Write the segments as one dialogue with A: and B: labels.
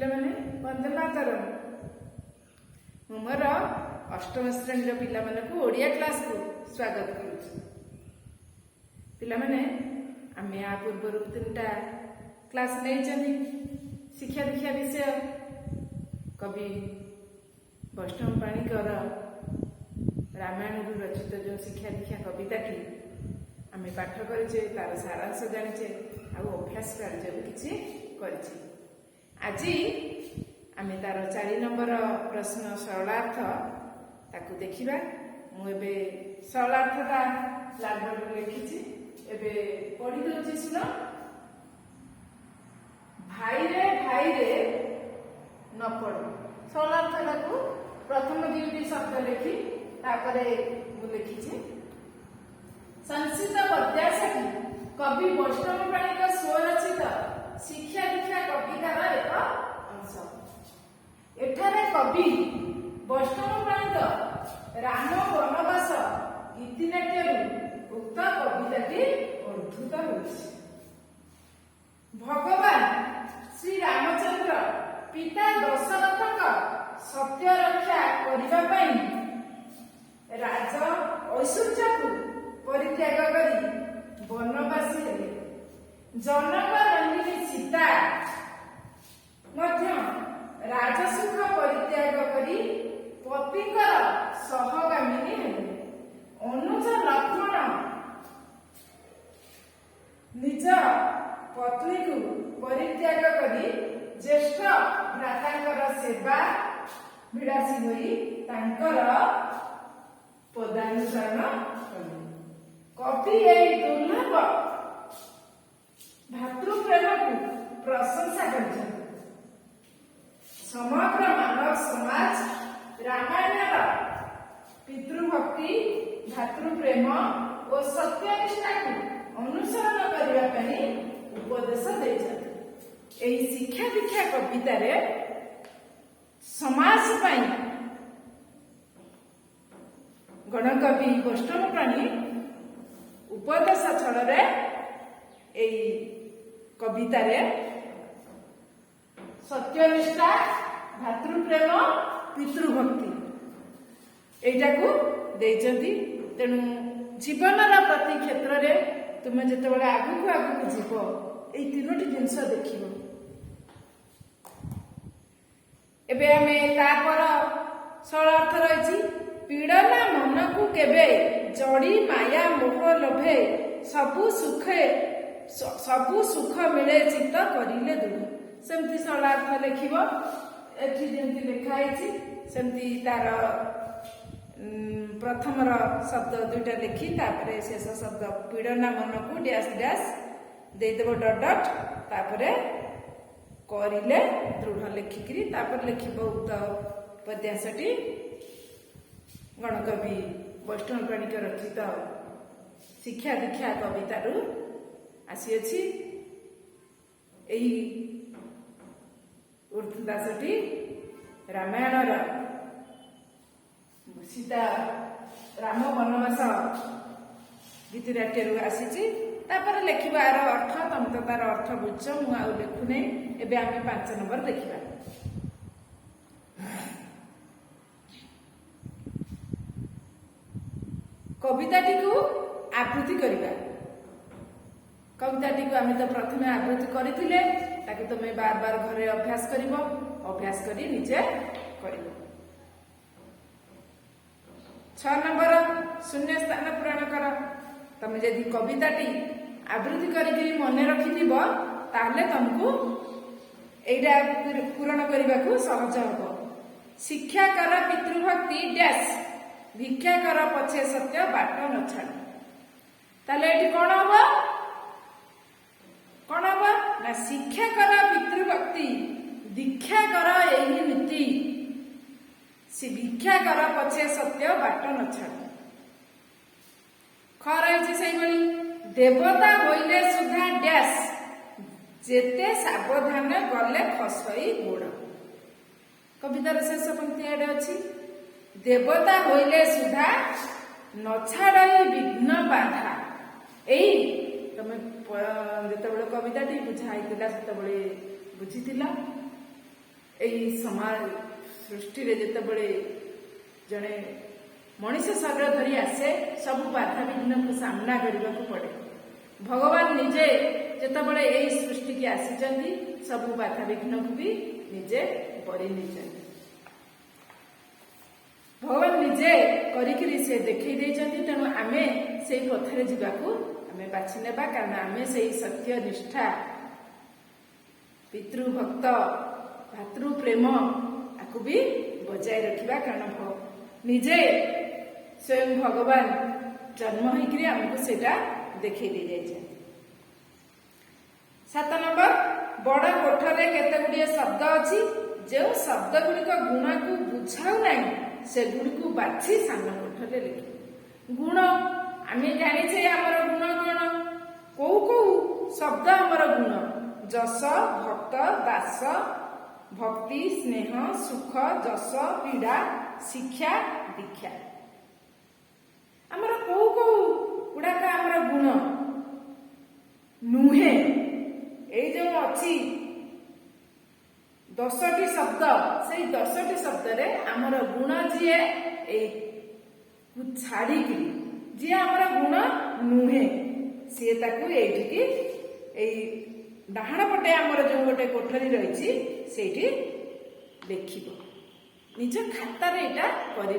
A: ପିଲାମାନେ ବନ୍ଦେ ମାତରମ୍। ମୁଁ ମୋର ଅଷ୍ଟମ ଶ୍ରେଣୀର ପିଲାମାନଙ୍କୁ ଓଡ଼ିଆ କ୍ଲାସକୁ ସ୍ୱାଗତ କରୁଛି। ପିଲାମାନେ ଆମେ ଆ ପୂର୍ବରୁ 3ଟା କ୍ଲାସ ନେଇଛନ୍ତି ଶିକ୍ଷା ଦୀକ୍ଷା ବିଷୟ। କବି ବୈଷ୍ଣବ ପାଣିଙ୍କର ରାମାୟଣରୁ ରଚିତ ଯେଉଁ ଶିକ୍ଷା ଦୀକ୍ଷା କବିତାଟି ଆମେ ପାଠ କରିଛେ, ତାର ସାରାଂଶ ଜାଣିଛେ, ଆଉ ଅଭ୍ୟାସ କାର୍ଯ୍ୟ ବି କିଛି କରିଛେ। ଆଜି ଆମେ ତାର 4 ନମ୍ବର ପ୍ରଶ୍ନ ସରଳାର୍ଥ ତାକୁ ଦେଖିବା। ମୁଁ ଏବେ ସରଳାର୍ଥଟା ବ୍ଲାକବୋର୍ଡରେ ଲେଖିଛି, ଏବେ ପଢି ଦେଉଛି ଶୁଣ। ଭାଇରେ ଭାଇରେ ନ ପଡ। ସରଳାର୍ଥଟାକୁ ପ୍ରଥମ 2ଟି ଶବ୍ଦ ଲେଖି ତାପରେ ମୁଁ ଲେଖିଛି ସଂସ୍କୃତ ପଦ୍ୟାସଖୀ କବି ବୈଷ୍ଣବ ପାଣିଙ୍କ ସ୍ୱରଚିତ ଶିକ୍ଷା ଦୀକ୍ଷା କବିତାର ଏକ ଅଂଶ। ଏଠାରେ କବି ବୈଷ୍ଣବ ପାଣିଙ୍କ ରାମ ବନବାସ ଗୀତିନାଟ୍ୟରୁ ଉକ୍ତ କବିତାଟି ଉଦ୍ଧୃତ ହୋଇଛି। ଭଗବାନ ଶ୍ରୀରାମଚନ୍ଦ୍ର ପିତା ଦଶରଥଙ୍କ ସତ୍ୟ ରକ୍ଷା କରିବା ପାଇଁ ରାଜ ଐଶ୍ୱର୍ଯ୍ୟକୁ ପରିତ୍ୟାଗ କରି ବନବାସୀ ହେଲେ। ଜନକ ରଙ୍ଗିନୀ ସୀତା ମଧ୍ୟ ରାଜସୁଖ ପରିତ୍ୟାଗ କରି ପତିଙ୍କର ସହଗାମିନୀ ହେଲେ। ଅନୁଜ ଲକ୍ଷ୍ମଣ ନିଜ ପତ୍ନୀକୁ ପରିତ୍ୟାଗ କରି ଜ୍ୟେଷ୍ଠ ଭ୍ରାତାଙ୍କର ସେବା ବିଳାସୀ ହୋଇ ତାଙ୍କର ପଦାନୁସରଣ କଲେ। କବି ଏହି ଦୁର୍ଲଭ ଭାତୃପ୍ରେମକୁ ପ୍ରଶଂସା କରିଛନ୍ତି। ସମଗ୍ର ମାନବ ସମାଜ ରାମାୟଣର ପିତୃଭକ୍ତି, ଭାତୃପ୍ରେମ ଓ ସତ୍ୟନିଷ୍ଠାକୁ ଅନୁସରଣ କରିବା ପାଇଁ ଉପଦେଶ ଦେଇଛନ୍ତି। ଏହି ଶିକ୍ଷା ଦୀକ୍ଷା କବିତାରେ ସମାଜ ପାଇଁ ଗଣକବି ବୈଷ୍ଣବ ପାଣି ଉପଦେଶ ଛଳରେ ଏହି କବିତାରେ ସତ୍ୟନିଷ୍ଠା, ଭାତୃପ୍ରେମ, ପିତୃଭକ୍ତି ଏଇଟାକୁ ଦେଇଛନ୍ତି। ତେଣୁ ଜୀବନର ପ୍ରତି କ୍ଷେତ୍ରରେ ତୁମେ ଯେତେବେଳେ ଆଗକୁ ଆଗକୁ ଯିବ, ଏଇ 3ଟି ଜିନିଷ ଦେଖିବ। ଏବେ ଆମେ ତାପର ସରଳାର୍ଥ ରହିଛି ପୀଡ଼ନା ମନକୁ କେବେ ଜଡ଼ି ମାୟା ମୋହ ଲୋଭେ ସବୁ ସୁଖ ମିଳେ ଚିତ୍ତ କରିଲେ ଦୂର। ସେମିତି ସରଳାର୍ଥ ଲେଖିବ। ଏଠି ଯେମିତି ଲେଖା ହେଇଛି ସେମିତି ତାର ପ୍ରଥମର ଶବ୍ଦ 2ଟା ଲେଖି ତାପରେ ଶେଷ ଶବ୍ଦ ପୀଡ଼ନା ମନକୁ ଡ୍ୟାସ୍ ଡ୍ୟାସ୍ ଦେଇଦେବ ଡଟ୍ ଡଟ୍, ତାପରେ କରିଲେ ଦୃଢ଼ ଲେଖିକିରି ତାପରେ ଲେଖିବ ଉକ୍ତ ପଦ୍ୟାଂଶଟି ଗଣକବି ବୈଷ୍ଣବ ପାଣିଙ୍କ ରଚିତ ଶିକ୍ଷା ଦୀକ୍ଷା କବିତାରୁ ଆସିଅଛି। ଏହି ଉର୍ଦ୍ଧଦାସଟି ରାମାୟଣର ସୀତା ରାମ ବନବାସ ଗୀତିନାଟ୍ୟରୁ ଆସିଛି। ତାପରେ ଲେଖିବା ଆର ଅର୍ଥ, ତମେ ତ ତାର ଅର୍ଥ ବୁଝଛ, ମୁଁ ଆଉ ଲେଖୁନାହିଁ। ଏବେ ଆମେ 5 ନମ୍ବର ଦେଖିବା। କବିତାଟିକୁ ଆବୃତ୍ତି କରିବା। କବିତାଟିକୁ ଆମେ ତ ପ୍ରଥମେ ଆବୃତ୍ତି କରିଥିଲେ, ତାକୁ ତମେ ବାର ବାର ଘରେ ଅଭ୍ୟାସ କରିବ, ଅଭ୍ୟାସ କରି ନିଜେ କରିବ। 6 ନମ୍ବର ଶୂନ୍ୟ ସ୍ଥାନ ପୂରଣ କର। ତମେ ଯଦି କବିତାଟି ଆବୃତ୍ତି କରିକି ମନେ ରଖିଥିବ, ତାହେଲେ ତମକୁ ଏଇଟା ପୂରଣ କରିବାକୁ ସହଜ ହବ। ଶିକ୍ଷା କର ପିତୃଭକ୍ତି ଡ୍ୟାସ୍ ଭିକ୍ଷା କର ପଛେ ସତ୍ୟ ବାଟ ନ ଛାଡ଼। ତାହେଲେ ଏଠି କଣ ହବ ନା ଶିକ୍ଷା କର ପିତୃଭକ୍ତି, ଦୀକ୍ଷା କର ଏହି ନୀତି, ଭିକ୍ଷା କର ପଛେ ସତ୍ୟ ବାଟ ନ ଛାଡ଼। ଖ ରହିଛି ସେଇଭଳି ଦେବତା ହୋଇଲେ ସୁଦ୍ଧା ଡ୍ୟାସ୍ ଯେତେ ସାବଧାନ ଗଲେ ଖସଇ ଗୋଡ଼। କବିତାର ଶେଷ ପଂକ୍ତି ଏଇଟା ଅଛି ଦେବତା ହୋଇଲେ ସୁଦ୍ଧା ନ ଛାଡ଼ଇ ବିଘ୍ନ ବାଧା। ଏଇ ତମେ ଯେତେବେଳେ କବିତାଟି ବୁଝା ହେଇଥିଲା ସେତେବେଳେ ବୁଝିଥିଲ। एई समाज सृष्टि रे जेतेबेले जड़े मनीष शरीर धरी आसे सब बाधा विघ्न को सामना करने को पड़े। भगवान निजे जेतेबेले एई सृष्टि की आसीचंती सब बाधा विघ्न को भी निजे बरी नहीं। भगवान निजे करिकरी से देखई देइचंती, तेणु आमे से पथरे जीवाकू आमे बाछि नेबा, कारण आमे से सत्य निष्ठा पितृभक्त भातृ प्रेम आकु भी बजाय रखिबा, कारण निजे स्वयं भगवान जन्म होकर आमको सेटा देखई दे जाइछे। 7 नंबर, बड़ कोठरे केते गुड़िए शब्द अछि, जो शब्द गुड़िक गुण को बुझाऊ नहीं से गुड़ी को बाछि सान कोठरे लिखि। गुण आमे जानिछे आमर गुण कौन, कौ कौ शब्द आमर गुण, जस भक्त दास भक्ति स्नेह सुख जस पीड़ा शिक्षा दीक्षा, आमर कौ कौ गुड़ाक आमर गुण नुहे। ये जो अच्छी 10टी शब्द, से 10टी शब्द रे आमर गुण जीए छाड़ी जी आमर गुण नुहे सी ताकू ये डाहाण पटे आमर जो गोटे कोठरी रही से लिखिब, निज खातार यहाँ कर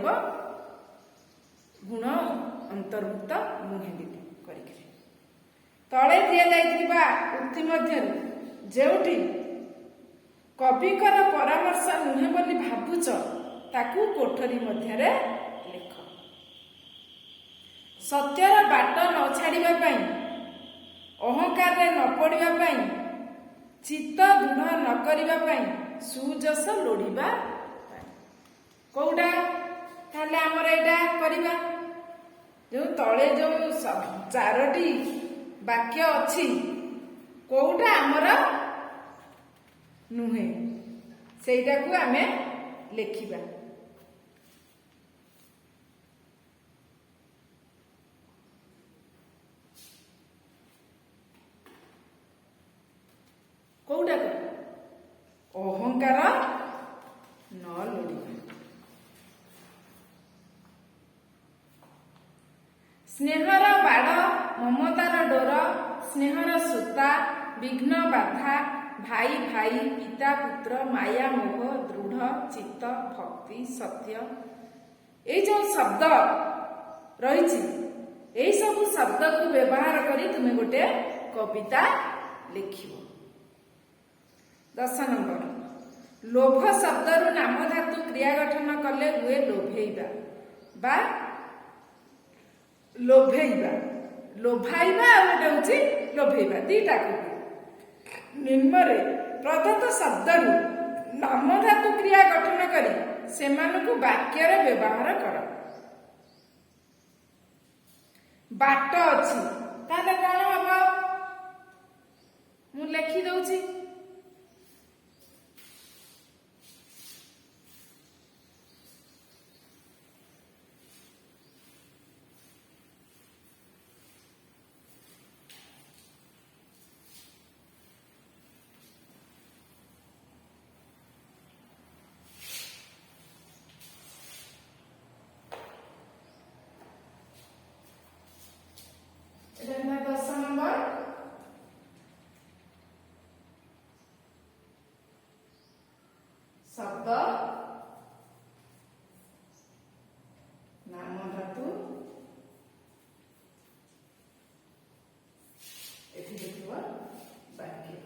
A: गुण अंतर्भुक्त नुहे कर तले दि जाइथिबा उक्ति मध्य जेउठी कविकर परामर्श नुहे बोली भावुच ताकू कोठरी मध्य लेख। सत्यर बाट न छाड़िबा पई, अहंकार रे न पड़िबा पई, चित्त दृढ़ न करिबा पई, सुजस लोड़िबा कौटा ताले आमर एटा करिबा। जो तले जो 4टी वाक्य अछि कौटा आमर नुहे सेटा को आमे लेखिबा। कौटा अहंकार न लोड़िबा, स्नेहर बाड़ ममतार डोर, स्नेहर सूता विघ्न बाधा, भाई भाई पिता पुत्र माया मोह दृढ़ चित्त भक्ति सत्य, ये जो शब्द रही सब शब्द को व्यवहार करी तुम्हें गोटे कविता लिखिब। 10 नंबर, लोभ शब्द रु नाम धातु क्रिया गठन कले हुए लोभेइबा बा लोभेइबा, लोभाइबा और गोटे होची लोभेइबा, दीटा को निम्नरे प्रदत्त शब्द रु नाम धातु क्रिया गठन करी सेमानकु वाक्य रे व्यवहार कर। बाट अछि ताले कोन हबो, मु लेखि दउची। एटा 10 नंबर, शब्द नाम धातु एठी देखिबा वाक्य।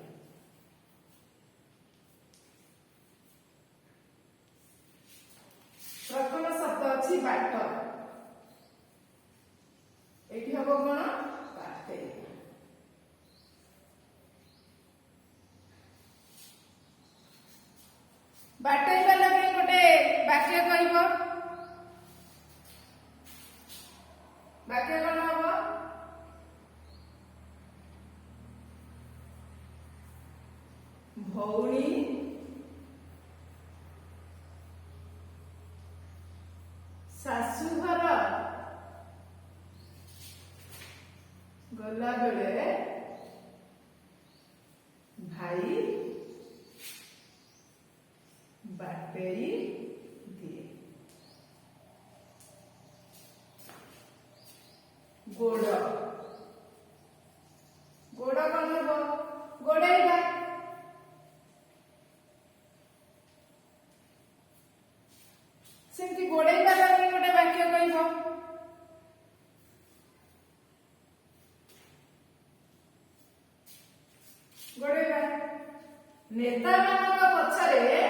A: प्रथम शब्द अछि बाट, एठी हबो कोन बाटे। बाटेइबा लगे गोटे वाक्य कहब, वाक्य कोन हबो, भौणी शाशुघर गला बेले भाई ନେତାମାନଙ୍କ ପଛରେ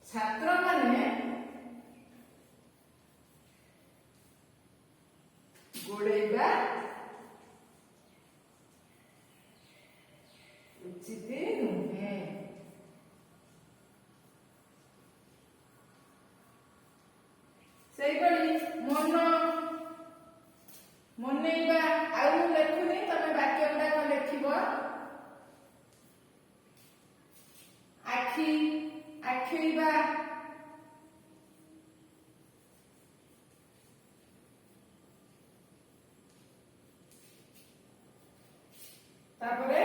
A: ଛାତ୍ରମାନେ ଗୋଡ଼େଇବା ଉଚିତ ନୁହେଁ। ସେଇଭଳି ମନେଇବା ଆଉ ମୁଁ ଲେଖୁନି, ତମେ ବାକ୍ୟ ଗୁଡାକ ଲେଖିବ। ଆଖେଇବା, ତାପରେ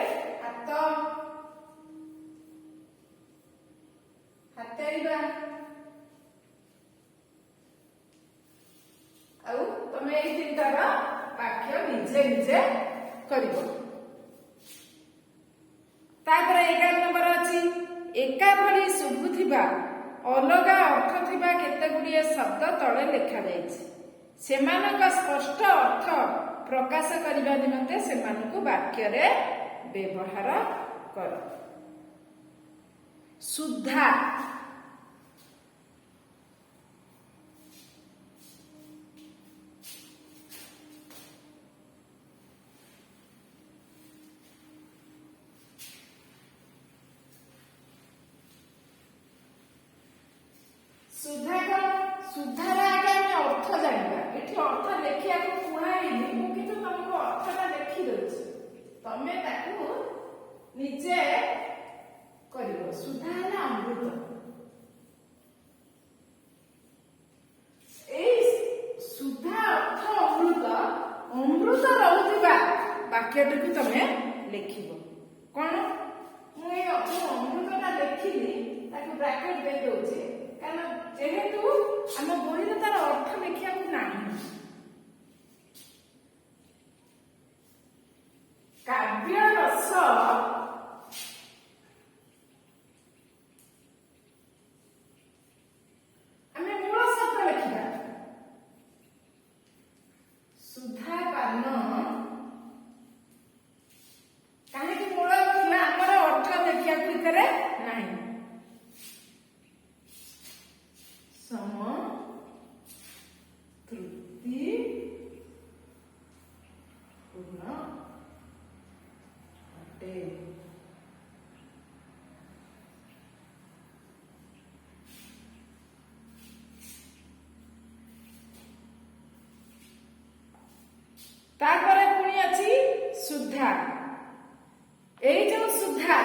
A: ହାତେଇବା। ଆଉ ତମେ ଏଇ ତିନିଟାର ବାକ୍ୟ ନିଜେ ନିଜେ କରିବ। ତାପରେ 11 ନମ୍ବର ଅଛି ଏକା ଭଳି ଶୁଭୁଥିବା ଅଲଗା ଅର୍ଥ ଥିବା କେତେଗୁଡ଼ିଏ ଶବ୍ଦ ତଳେ ଲେଖାଯାଇଛି। ସେମାନଙ୍କ ସ୍ପଷ୍ଟ ଅର୍ଥ ପ୍ରକାଶ କରିବା ନିମନ୍ତେ ସେମାନଙ୍କୁ ବାକ୍ୟରେ ବ୍ୟବହାର କର। ସୁଦ୍ଧା, ସୁଧାର ଆগে ଆମେ ଅର୍ଥ ଜାଣିବା। ଏଠି ଅର୍ଥ ଲେଖିବାକୁ କୁହା ହେଇନି, ମୁଁ କିନ୍ତୁ ତମକୁ ଅର୍ଥଟା ଲେଖି ଦଉଛି, ତମେ ତାକୁ ନିଜେ କରିବ। ସୁଧା ହେଲା ଅମୃତ। ଏଇ ସୁଧା ଅର୍ଥ ଅମୃତ ରହୁଥିବା ବାକ୍ୟଟିକୁ ତମେ ଲେଖିବ। କଣ ମୁଁ ଏଇ ଅମୃତଟା ଲେଖିଲି, ତାକୁ ବ୍ରାକେଟ ଦେଇ ଦଉଛି, କାରଣ ଯେହେତୁ ଆମ ବହିରେ ତାର ଅର୍ଥ ଲେଖିବାକୁ ନାହିଁ। କାବ୍ୟ ରସ ଆମେ ମୂଳ ଶବ୍ଦ ଲେଖିବା। ସୁଧାପାନ, କାହିଁକି ମୂଳ ଲେଖିବା? ଆମର ଅର୍ଥ ଲେଖିବାକୁ ଭିତରେ ନାହିଁ। ତୃପ୍ତି ପୂର୍ଣ୍ଣ ଅଟେ। ତାପରେ ପୁଣି ଅଛି ସୁଧା। ଏଇ ଯୋଉ ସୁଧା,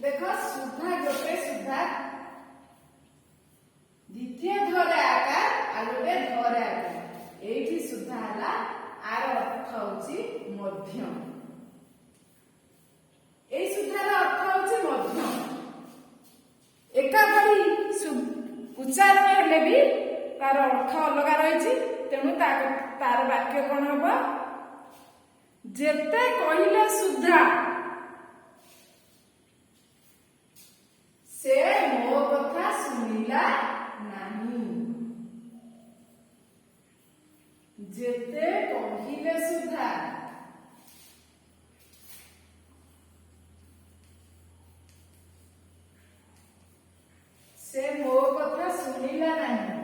A: ଦେଖ ସୁଧା ଗୋଟେ ସୁଧା, ଦ୍ୱିତୀୟ ଧରେ ଆକାର ଆଉ ଗୋଟେ ଧରେ ଆକାର। ଏଇଠି ସୁଧା ହେଲା, ଆର ଅର୍ଥ ହଉଛି ମଧ୍ୟମ। ଏଇ ସୁଧାର ଅର୍ଥ ହଉଛି ମଧ୍ୟମ। ଏକା ଭଳି ଉଚ୍ଚାରଣ ହେଲେ ବି ତାର ଅର୍ଥ ଅଲଗା ରହିଛି। ତେଣୁ ତାର ବାକ୍ୟ କଣ ହବ? ଯେତେ କହିଲେ ସୁଧା ସେ ମୋ କଥା ଶୁଣିଲା ନାହିଁ। ଯେତେ କହିଲେ ସୁଧା ସେ ମୋ କଥା ଶୁଣିଲା ନାହିଁ।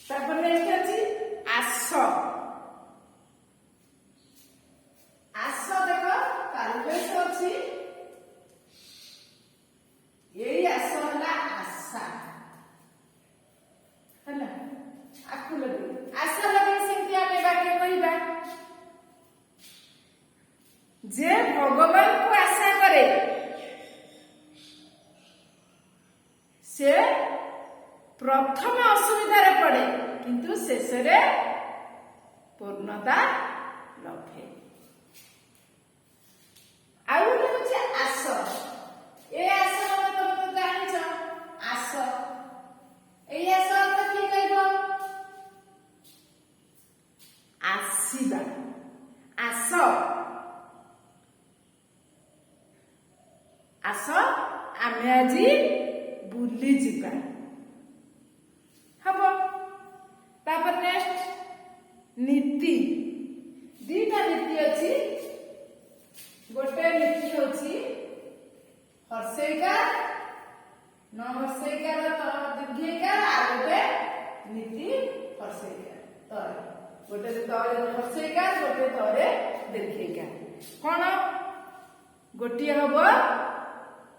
A: ତାପରେ ନେକ୍ସଟ ଅଛି ଆସ। ଆସ ଦେଖ କାଲବେଶ ଅଛି, ଏଇ ଆସ ହେଲା ଆଶା ହେଲା। ଆକୁ ଲଗେଇ ଆଶା ଲଗେଇ ସେମିତି ଆମେ ବାକ୍ୟ କହିବା। ଯେ ଭଗବାନଙ୍କୁ ଆଶା କରେ ସେ ପ୍ରଥମେ ଅସୁବିଧାରେ ପଡେ, କିନ୍ତୁ ଶେଷରେ ପୂର୍ଣ୍ଣତା ଲଭେ। ଆଉ ଗୋଟେ ହଉଛି ଆସ। ଏ ଆସ ତମେ ତ ଜାଣିଛ, ଆସ। ଏଇ ଆସ ଅର୍ଥ କିଏ କହିବ? ଆସିବା। ଆସ आमे आजी बुली जिबा हबो। तापर नेक्स्ट नीति दीटा नीति अछि। गोटे नीति होछि हर्षैकार न हर्षैकार त दीर्घैकार आ गोटे नीति हर्षैकार तरे गोटे तरे हर्षैकार गोटे तरे दीर्घैकार कोन गोटे हबो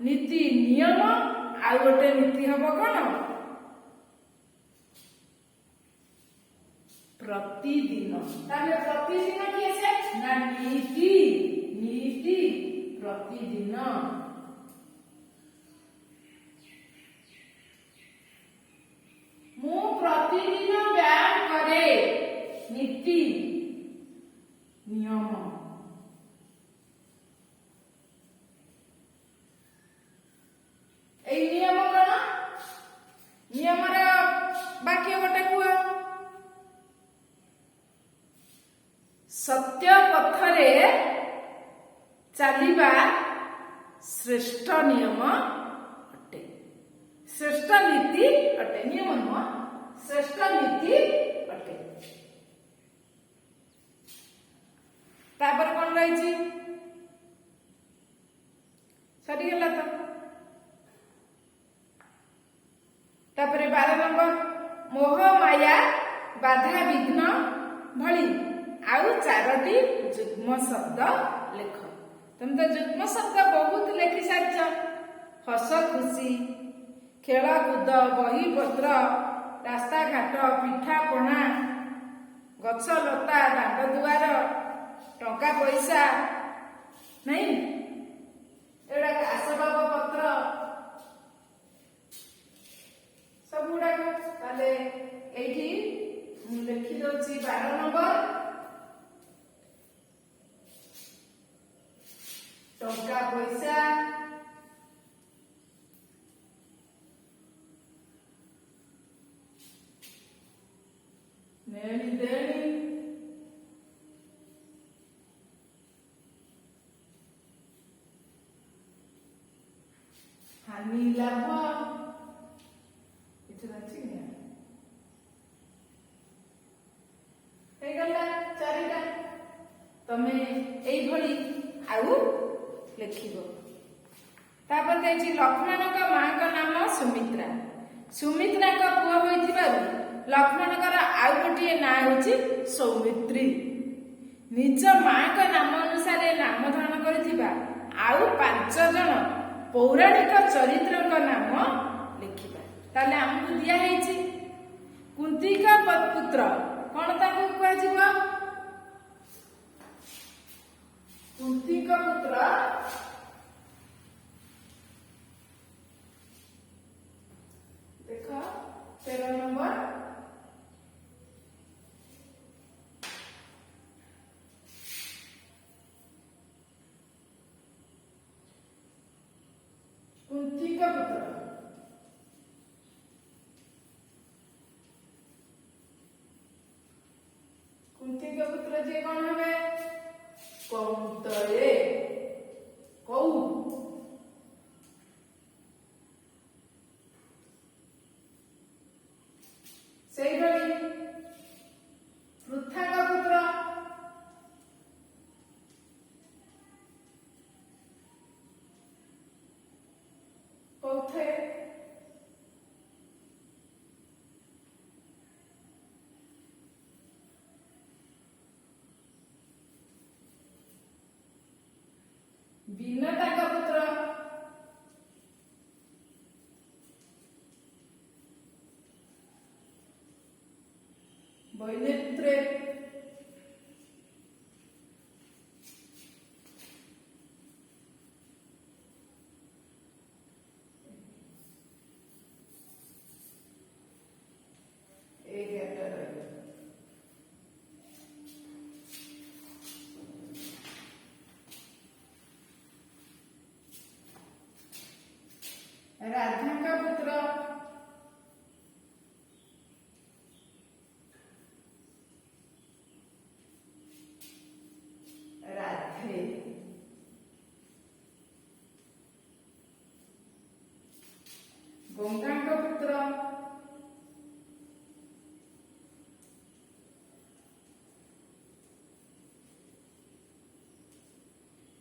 A: नीति नियम आ गोटे नीति हबो कोन प्रतिदिन। ताले प्रतिदिन कि আছে না নীতি নীতি प्रतिदिन। मु प्रतिदिन व्यायाम करे नीति नियम। এই নিয়ম কোন নিয়মର বাক্য গোटे কুହ सत्य पथरे चलिबा श्रेष्ठ नियम अटे श्रेष्ठ नीति अटे नियम नुह श्रेष्ठ नीति अटे। तापर कौन रही सरीगला तो तापर 12 नंबर मोह माया बाधा विघ्न भली आउ 4टी जुग्म शब्द लेख। तुम तो जुग्म शब्द बहुत लेखि सारछ हस खुशी खेल कूद बही पत्र रास्ता घाट पिठा पणा गछ लता दांड दुआर टंका पैसा नहीं एड़ा आसबाब पत्र सब गुड़ाक ताले एठी लिखि दउची 12 नंबर टंका पैसा नेणी देणी हानि लाभ इतना ठीक है गला 4टा तमे एई भली आउ लिखिबो। तापर देछि लक्ष्मण का मां का नाम सुमित्रा सुमित्रा का पुआ होइथिबारु लक्ष्मण का आउ गोटिए ना होछि सौमित्री निज मां का नाम अनुसार नाम धारण करथिबा आउ 5 जन पौराणिक चरित्र का नाम लिखिबा। ताले हमकु दिया हेछि कुंती का पुत्र कोन ताकू कहै जिवो कुंती का पुत्र देखो 13 नंबर कुंती का पुत्र कुंती का पुत्र जे कौन हवे कौंतये कौ से पृथा का पुत्र कौथे विनता का पुत्र वैनेत्रे राधा का पुत्र राधे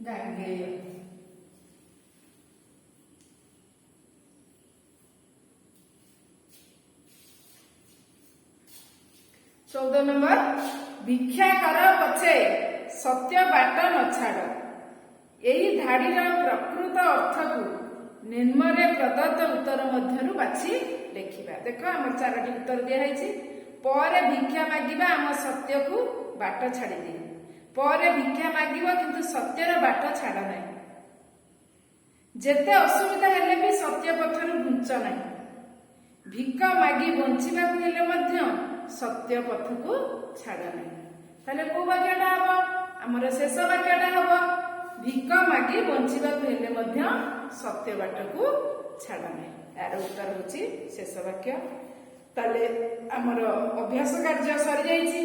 A: ଗାଙ୍ଗେୟ। 14 ନମ୍ବର ଭିକ୍ଷା କର ପଛେ ସତ୍ୟ ବାଟ ନ ଛାଡ଼। ଏହି ଧାଡ଼ିର ପ୍ରକୃତ ଅର୍ଥକୁ ନିମ୍ନରେ ପ୍ରଦତ୍ତ ଉତ୍ତର ମଧ୍ୟରୁ ବାଛି ଲେଖିବା। ଦେଖ ଆମର 4ଟି ଉତ୍ତର ଦିଆହେଇଛି। ପରେ ଭିକ୍ଷା ମାଗିବା ଆମ ସତ୍ୟକୁ ବାଟ ଛାଡ଼ିଦିଏ। ପରେ ଭିକ୍ଷା ମାଗିବ କିନ୍ତୁ ସତ୍ୟର ବାଟ ଛାଡ଼ ନାହିଁ। ଯେତେ ଅସୁବିଧା ହେଲେ ବି ସତ୍ୟ ପଥରୁ ଘୁଞ୍ଚ ନାହିଁ। ଭିକ ମାଗି ବଞ୍ଚିବାକୁ ହେଲେ ମଧ୍ୟ ସତ୍ୟ ପଥକୁ ଛାଡ଼ ନାହିଁ। ତାହେଲେ କୋଉ ବାକ୍ୟଟା ହବ? ଆମର ଶେଷ ବାକ୍ୟଟା ହବ ଭିକ ମାଗି ବଞ୍ଚିବାକୁ ହେଲେ ମଧ୍ୟ ସତ୍ୟ ବାଟକୁ ଛାଡ଼ ନାହିଁ। ଏହାର ଉତ୍ତର ହେଉଛି ଶେଷ ବାକ୍ୟ। ତାହେଲେ ଆମର ଅଭ୍ୟାସ କାର୍ଯ୍ୟ ସରିଯାଇଛି।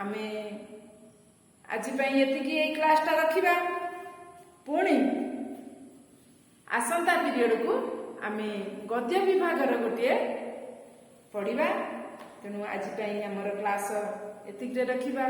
A: ଆମେ ଆଜି ପାଇଁ ଏତିକି ଏଇ କ୍ଲାସଟା ରଖିବା। ପୁଣି ଆସନ୍ତା ପିରିୟଡ଼କୁ ଆମେ ଗଦ୍ୟ ବିଭାଗର ଗୋଟିଏ ପଢ଼ିବା। ତେଣୁ ଆଜି ପାଇଁ ଆମର କ୍ଲାସ ଏତିକିରେ ରଖିବା।